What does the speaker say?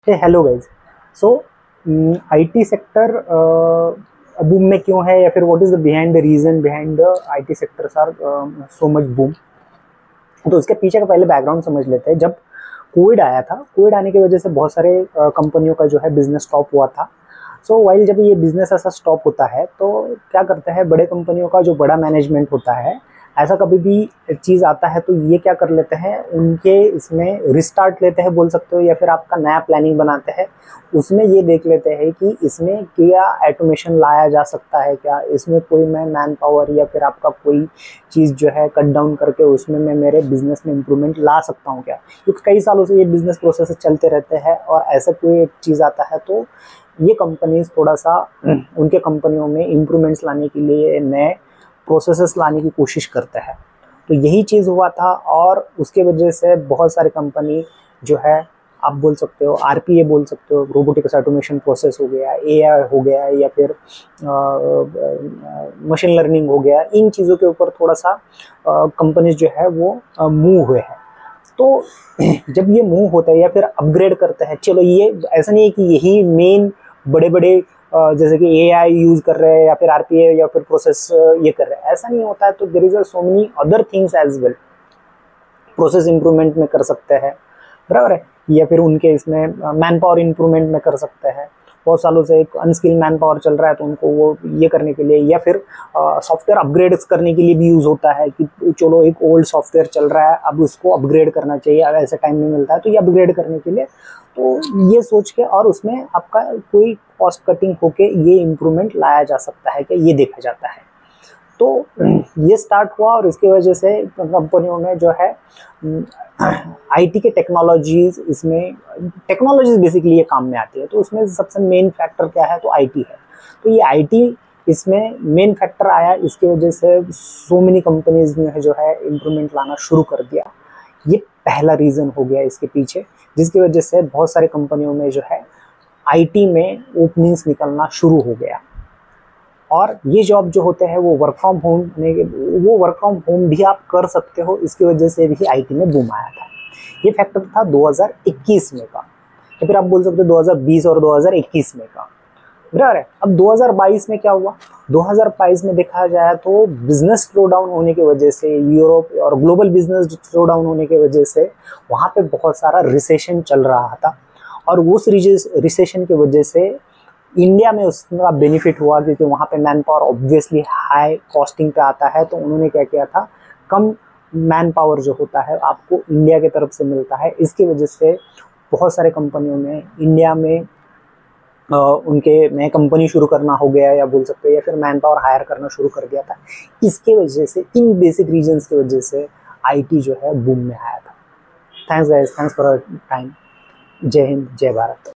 Hello guys. So IT sector boom में क्यों है, या फिर what is the behind the reason behind the IT sectors are so much boom. तो इसके पीछे का पहले बैकग्राउंड समझ लेते हैं। जब कोविड आया था, कोविड आने की वजह से बहुत सारे कंपनियों का जो है बिजनेस स्टॉप हुआ था। सो वाइल जब ये बिजनेस ऐसा स्टॉप होता है तो क्या करते हैं बड़े कंपनियों का जो बड़ा मैनेजमेंट होता है, ऐसा कभी भी चीज़ आता है तो ये क्या कर लेते हैं, उनके इसमें रिस्टार्ट लेते हैं बोल सकते हो, या फिर आपका नया प्लानिंग बनाते हैं। उसमें ये देख लेते हैं कि इसमें क्या ऑटोमेशन लाया जा सकता है, क्या इसमें कोई मैं मैन पावर या फिर आपका कोई चीज़ जो है कट डाउन करके उसमें मैं मेरे बिजनेस में इम्प्रूवमेंट ला सकता हूँ क्या। क्योंकि कई सालों से ये बिजनेस प्रोसेस चलते रहते हैं और ऐसा कोई एक चीज़ आता है तो ये कंपनीज थोड़ा सा उनके कंपनियों में इम्प्रूवमेंट्स लाने के लिए नए प्रोसेसेस लाने की कोशिश करते हैं। तो यही चीज़ हुआ था और उसके वजह से बहुत सारी कंपनी जो है, आप बोल सकते हो आरपीए बोल सकते हो, रोबोटिक्स ऑटोमेशन प्रोसेस हो गया, एआई हो गया, या फिर मशीन लर्निंग हो गया, इन चीज़ों के ऊपर थोड़ा सा कंपनीज जो है वो मूव हुए हैं। तो जब ये मूव होता है या फिर अपग्रेड करते हैं, चलो ये ऐसा नहीं है कि यही मेन बड़े बड़े जैसे कि एआई यूज कर रहे हैं या फिर आरपीए या फिर प्रोसेस ये कर रहे हैं, ऐसा नहीं होता है। तो there is so many other things as well. Process improvement में कर सकते हैं, बराबर है, या फिर उनके इसमें मैन पावर इंप्रूवमेंट में कर सकते हैं। बहुत सालों से एक अनस्किल मैन पावर चल रहा है तो उनको वो ये करने के लिए, या फिर सॉफ्टवेयर अपग्रेड करने के लिए भी यूज़ होता है कि चलो एक ओल्ड सॉफ्टवेयर चल रहा है, अब उसको अपग्रेड करना चाहिए, अगर ऐसा टाइम नहीं मिलता है तो ये अपग्रेड करने के लिए, तो ये सोच के और उसमें आपका कोई कॉस्ट कटिंग होके ये इम्प्रूवमेंट लाया जा सकता है कि ये देखा जाता है। तो ये स्टार्ट हुआ और इसकी वजह से कंपनियों में जो है आईटी के टेक्नोलॉजीज, इसमें टेक्नोलॉजीज बेसिकली ये काम में आती है। तो उसमें सबसे मेन फैक्टर क्या है, तो आईटी है। तो ये आईटी इसमें मेन फैक्टर आया, इसकी वजह से सो मेनी कंपनीज ने जो है इम्प्रूवमेंट लाना शुरू कर दिया। ये पहला रीज़न हो गया इसके पीछे, जिसकी वजह से बहुत सारी कंपनियों में जो है आईटी में ओपनिंग्स निकलना शुरू हो गया। और ये जॉब जो होते हैं वो वर्क फ्रॉम होम भी आप कर सकते हो, इसकी वजह से भी आईटी में बूम आया था। ये फैक्टर था 2021 में का, या फिर आप बोल सकते हो 2020 और 2021 में का, बराबर है। अब 2022 में क्या हुआ, 2022 में देखा जाए तो बिजनेस स्लो डाउन होने की वजह से, यूरोप और ग्लोबल बिजनेस स्लो डाउन होने की वजह से वहाँ पे बहुत सारा रिसेशन चल रहा था। और उस रिसेशन की वजह से इंडिया में उसका बेनिफिट हुआ, क्योंकि वहाँ पे man power obviously high costing पे आता है। तो उन्होंने क्या किया था, कम मैन पावर जो होता है आपको इंडिया की तरफ से मिलता है। इसकी वजह से बहुत सारे कंपनियों में इंडिया में उनके नए कंपनी शुरू करना हो गया, या बोल सकते हैं, या फिर मैन पावर हायर करना शुरू कर दिया था। इसके वजह से, इन बेसिक रीजन्स की वजह से आईटी जो है बूम में आया था। Thanks guys, thanks for time. जय हिंद, जय भारत।